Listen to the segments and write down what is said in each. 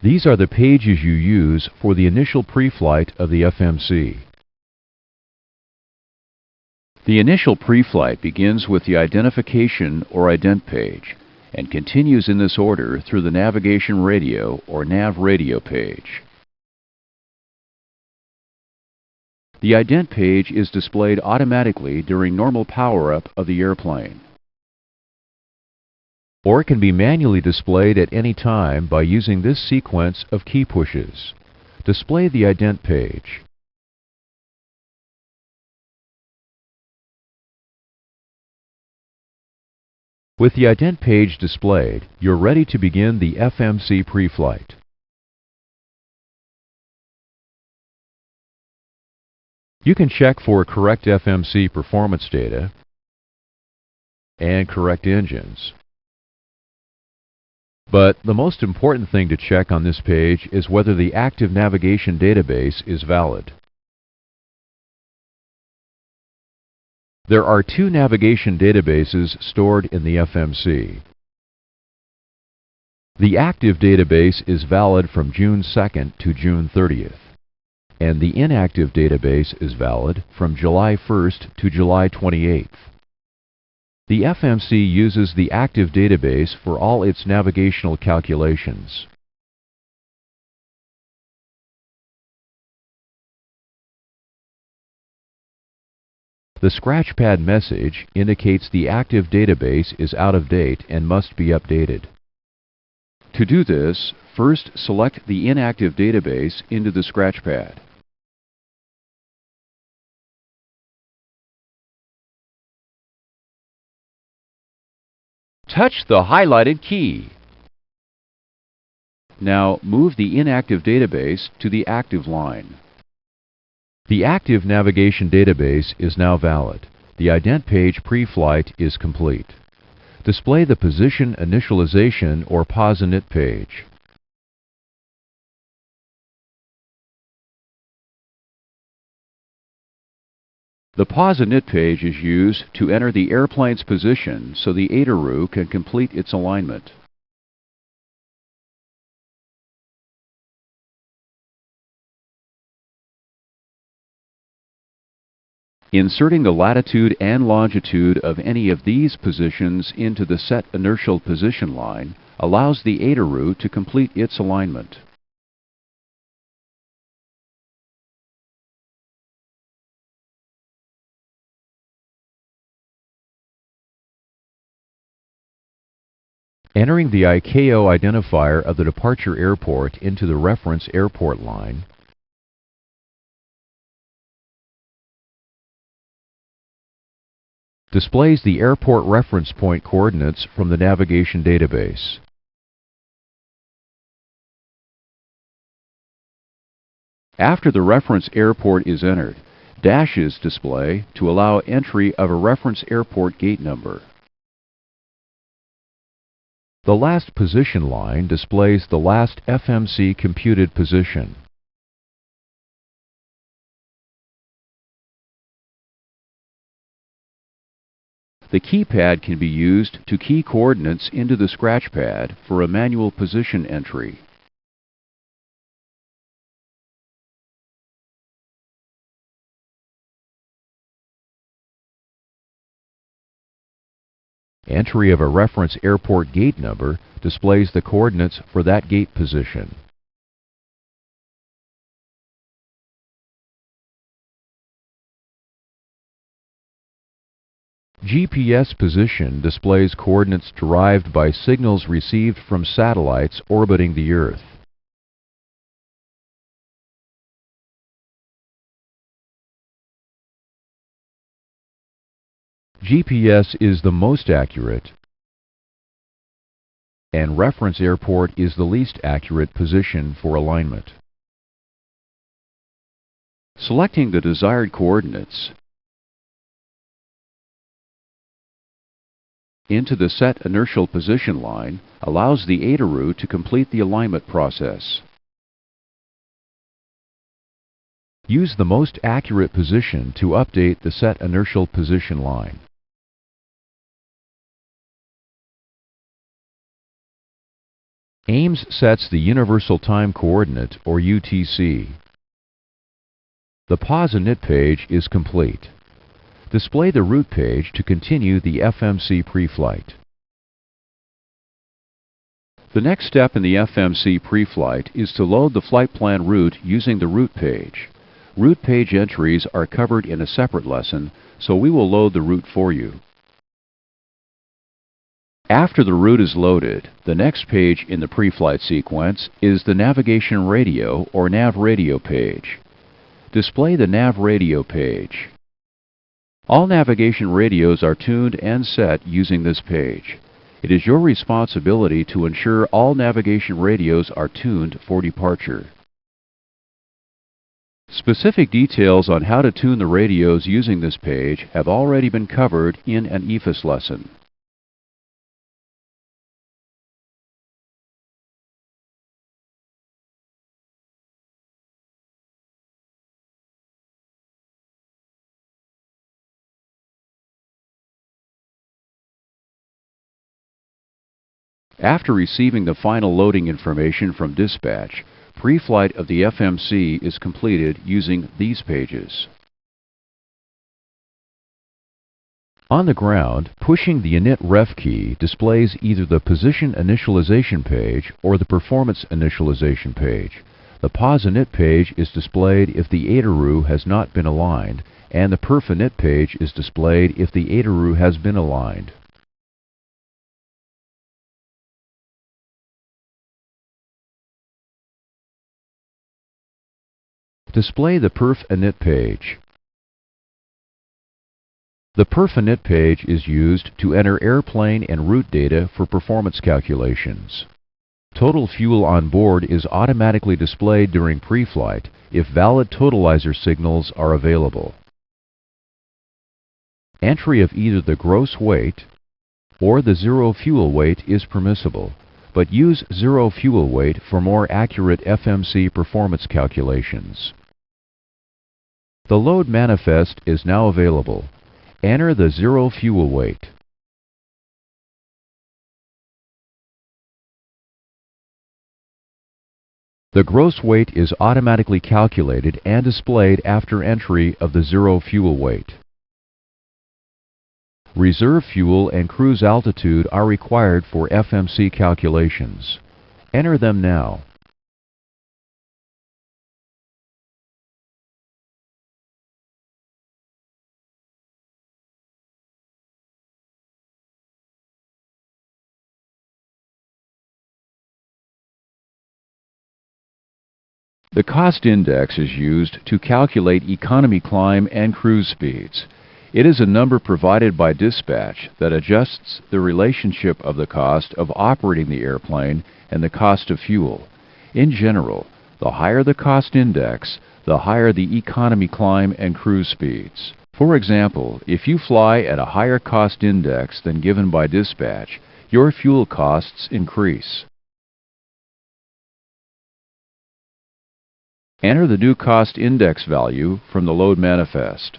These are the pages you use for the initial pre-flight of the FMC. The initial pre-flight begins with the identification or ident page and continues in this order through the navigation radio or nav radio page. The ident page is displayed automatically during normal power-up of the airplane, or it can be manually displayed at any time by using this sequence of key pushes. Display the ident page. With the ident page displayed, you're ready to begin the FMC pre-flight. You can check for correct FMC performance data and correct engines. But the most important thing to check on this page is whether the active navigation database is valid. There are two navigation databases stored in the FMC. The active database is valid from June 2nd to June 30th, and the inactive database is valid from July 1st to July 28th. The FMC uses the active database for all its navigational calculations. The scratch pad message indicates the active database is out of date and must be updated. To do this, first select the inactive database into the scratch pad. Touch the highlighted key. Now move the inactive database to the active line. The active navigation database is now valid. The ident page pre-flight is complete. Display the position initialization or POS-init page. The POS-init page is used to enter the airplane's position so the ATARU can complete its alignment. Inserting the latitude and longitude of any of these positions into the set inertial position line allows the ATARU to complete its alignment. Entering the ICAO identifier of the departure airport into the reference airport line, displays the airport reference point coordinates from the navigation database. After the reference airport is entered, dashes display to allow entry of a reference airport gate number. The last position line displays the last FMC computed position. The keypad can be used to key coordinates into the scratch pad for a manual position entry. Entry of a reference airport gate number displays the coordinates for that gate position. GPS position displays coordinates derived by signals received from satellites orbiting the Earth. GPS is the most accurate, and reference airport is the least accurate position for alignment. Selecting the desired coordinates into the set inertial position line allows the ATARU to complete the alignment process. Use the most accurate position to update the set inertial position line. AIMS sets the Universal Time Coordinate, or UTC. The pause init page is complete. Display the route page to continue the FMC Preflight. The next step in the FMC Preflight is to load the flight plan route using the route page. Route page entries are covered in a separate lesson, so we will load the route for you. After the route is loaded, the next page in the Preflight sequence is the Navigation Radio, or Nav Radio page. Display the Nav Radio page. All navigation radios are tuned and set using this page. It is your responsibility to ensure all navigation radios are tuned for departure. Specific details on how to tune the radios using this page have already been covered in an EFIS lesson. After receiving the final loading information from dispatch, pre-flight of the FMC is completed using these pages. On the ground, pushing the init ref key displays either the position initialization page or the performance initialization page. The pause init page is displayed if the ADARU has not been aligned, and the perf init page is displayed if the ADARU has been aligned. Display the perf init page. The perf init page is used to enter airplane and route data for performance calculations. Total fuel on board is automatically displayed during pre-flight if valid totalizer signals are available. Entry of either the gross weight or the zero fuel weight is permissible, but use zero fuel weight for more accurate FMC performance calculations. The load manifest is now available. Enter the zero fuel weight. The gross weight is automatically calculated and displayed after entry of the zero fuel weight. Reserve fuel and cruise altitude are required for FMC calculations. Enter them now. The cost index is used to calculate economy climb and cruise speeds. It is a number provided by dispatch that adjusts the relationship of the cost of operating the airplane and the cost of fuel. In general, the higher the cost index, the higher the economy climb and cruise speeds. For example, if you fly at a higher cost index than given by dispatch, your fuel costs increase. Enter the new cost index value from the load manifest.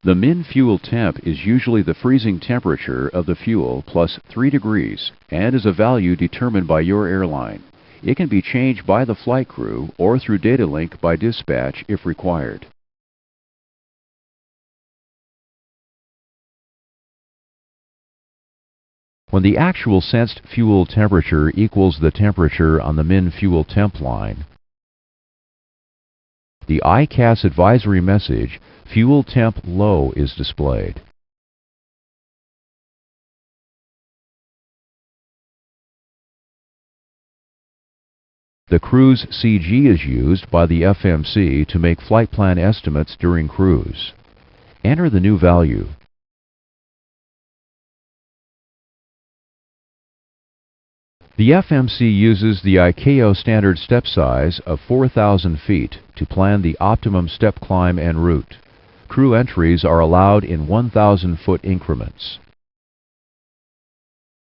The min fuel temp is usually the freezing temperature of the fuel plus 3 degrees and is a value determined by your airline. It can be changed by the flight crew or through data link by dispatch if required. When the actual sensed fuel temperature equals the temperature on the min fuel temp line, the ICAS advisory message, Fuel Temp Low, is displayed. The cruise CG is used by the FMC to make flight plan estimates during cruise. Enter the new value. The FMC uses the ICAO standard step size of 4,000 feet to plan the optimum step climb and route. Crew entries are allowed in 1,000-foot increments.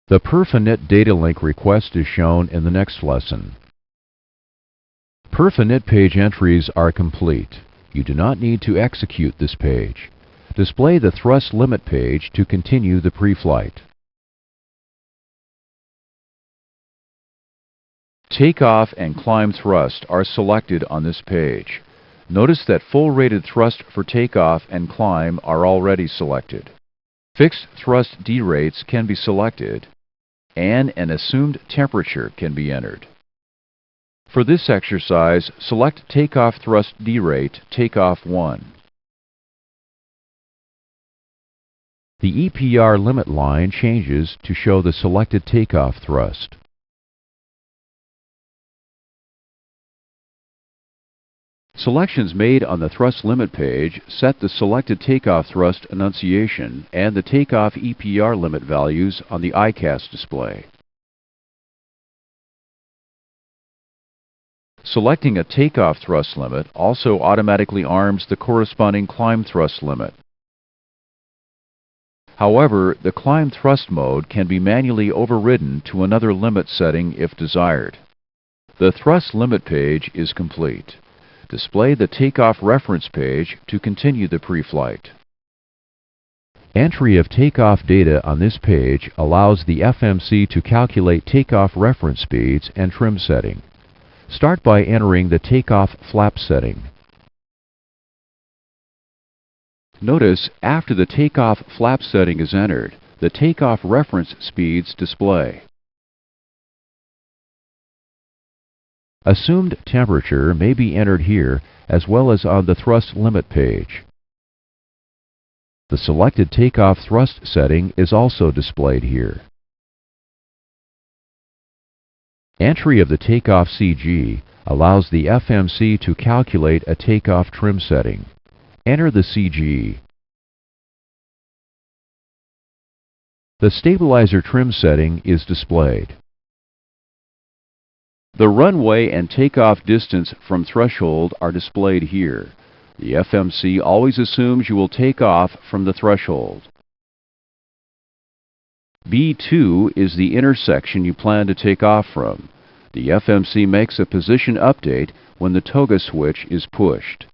The perf init data link request is shown in the next lesson. Perf init page entries are complete. You do not need to execute this page. Display the thrust limit page to continue the pre-flight. Takeoff and climb thrust are selected on this page. Notice that full rated thrust for takeoff and climb are already selected. Fixed thrust D rates can be selected, and an assumed temperature can be entered. For this exercise, select Takeoff Thrust D Rate, Takeoff 1. The EPR limit line changes to show the selected takeoff thrust. Selections made on the thrust limit page set the selected takeoff thrust enunciation and the takeoff EPR limit values on the ICAS display. Selecting a takeoff thrust limit also automatically arms the corresponding climb thrust limit. However, the climb thrust mode can be manually overridden to another limit setting if desired. The thrust limit page is complete. Display the takeoff reference page to continue the pre-flight. Entry of takeoff data on this page allows the FMC to calculate takeoff reference speeds and trim setting. Start by entering the takeoff flap setting. Notice, after the takeoff flap setting is entered, the takeoff reference speeds display. Assumed temperature may be entered here as well as on the thrust limit page. The selected takeoff thrust setting is also displayed here. Entry of the takeoff CG allows the FMC to calculate a takeoff trim setting. Enter the CG. The stabilizer trim setting is displayed. The runway and takeoff distance from threshold are displayed here. The FMC always assumes you will take off from the threshold. B2 is the intersection you plan to take off from. The FMC makes a position update when the toga switch is pushed.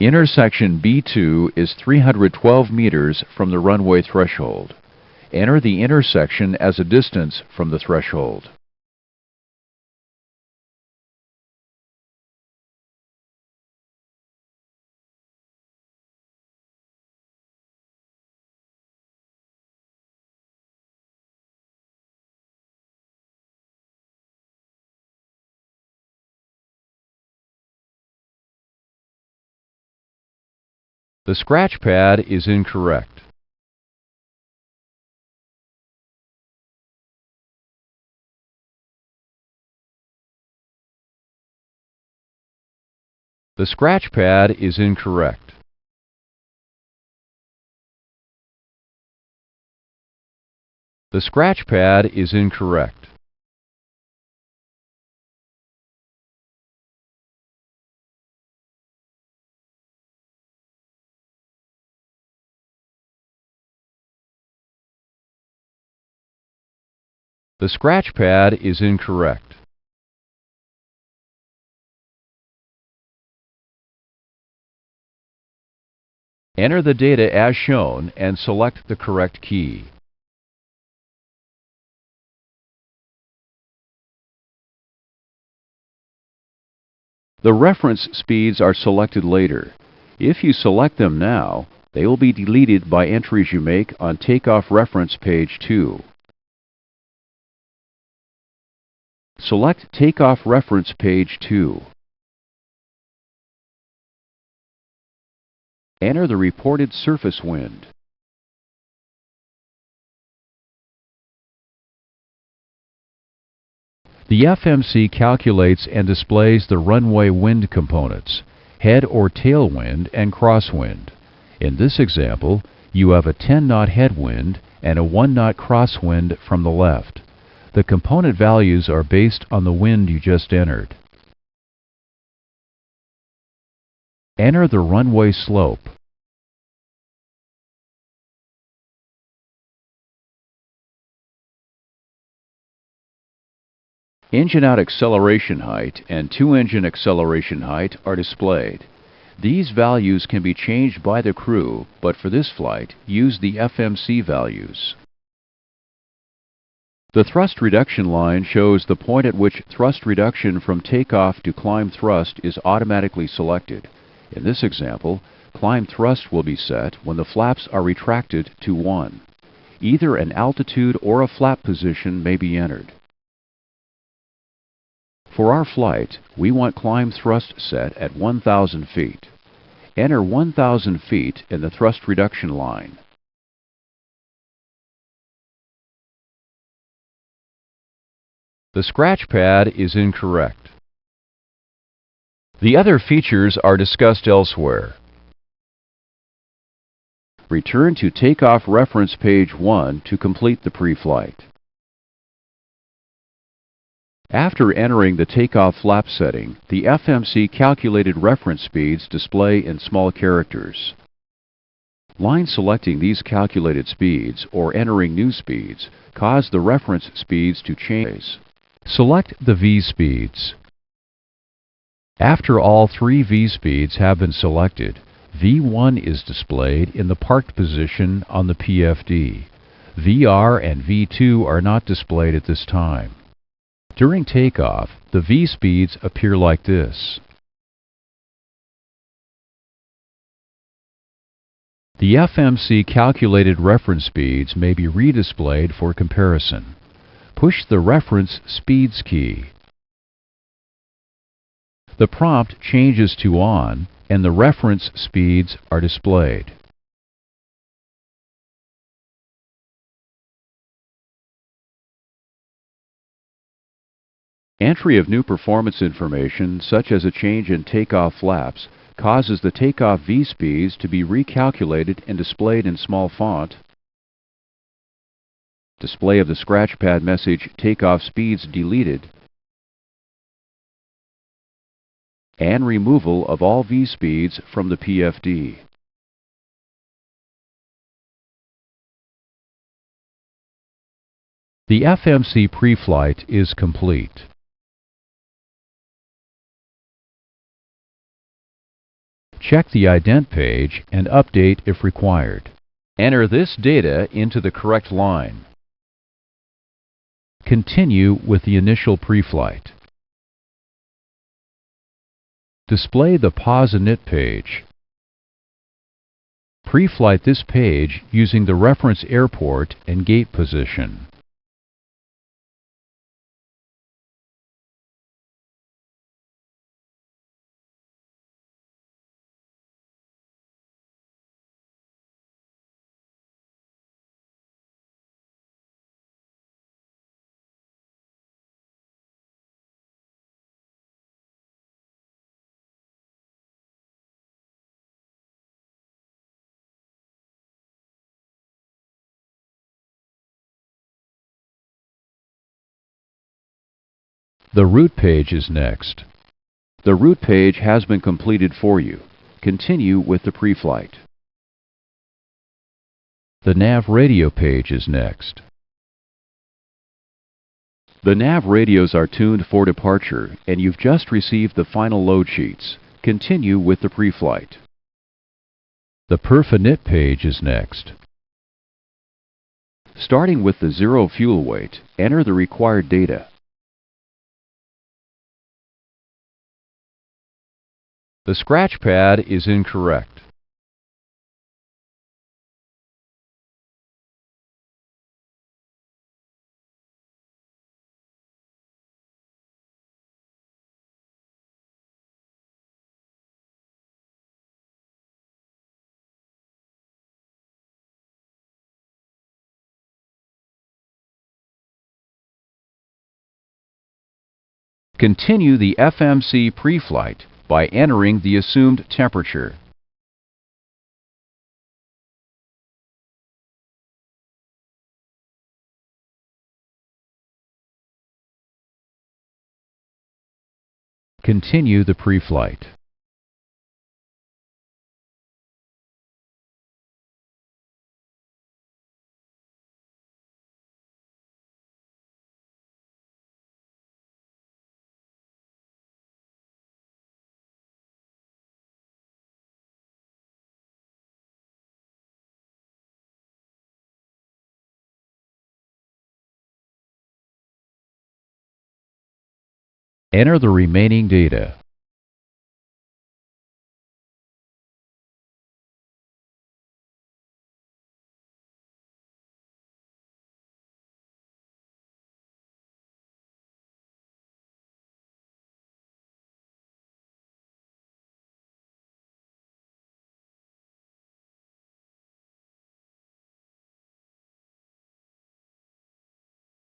Intersection B2 is 312 meters from the runway threshold. Enter the intersection as a distance from the threshold. The scratch pad is incorrect. The scratch pad is incorrect. The scratch pad is incorrect. The scratch pad is incorrect. Enter the data as shown and select the correct key. The reference speeds are selected later. If you select them now, they will be deleted by entries you make on Takeoff Reference Page 2. Select Takeoff Reference Page 2. Enter the reported surface wind. The FMC calculates and displays the runway wind components, head or tail wind and crosswind. In this example, you have a 10-knot headwind and a 1-knot crosswind from the left. The component values are based on the wind you just entered. Enter the runway slope. Engine out acceleration height and two-engine acceleration height are displayed. These values can be changed by the crew, but for this flight, use the FMC values. The thrust reduction line shows the point at which thrust reduction from takeoff to climb thrust is automatically selected. In this example, climb thrust will be set when the flaps are retracted to 1. Either an altitude or a flap position may be entered. For our flight, we want climb thrust set at 1,000 feet. Enter 1,000 feet in the thrust reduction line. The scratch pad is incorrect. The other features are discussed elsewhere. Return to Takeoff Reference Page 1 to complete the pre-flight. After entering the takeoff flap setting, the FMC calculated reference speeds display in small characters. Line selecting these calculated speeds or entering new speeds cause the reference speeds to change. Select the V speeds. After all three V speeds have been selected, V1 is displayed in the parked position on the PFD. VR and V2 are not displayed at this time. During takeoff, the V speeds appear like this. The FMC calculated reference speeds may be redisplayed for comparison. Push the Reference Speeds key. The prompt changes to On, and the reference speeds are displayed. Entry of new performance information, such as a change in takeoff flaps, causes the takeoff V speeds to be recalculated and displayed in small font. Display of the scratch pad message Takeoff Speeds Deleted, and removal of all V speeds from the PFD. The FMC Preflight is complete. Check the ident page and update if required. Enter this data into the correct line. Continue with the initial preflight. Display the Pause Init page. Preflight this page using the reference airport and gate position. The route page is next. The route page has been completed for you. Continue with the preflight. The nav radio page is next. The nav radios are tuned for departure, and you've just received the final load sheets. Continue with the preflight. The perf init page is next. Starting with the zero fuel weight, enter the required data. The scratch pad is incorrect. Continue the FMC preflight by entering the assumed temperature. Continue the preflight. Enter the remaining data.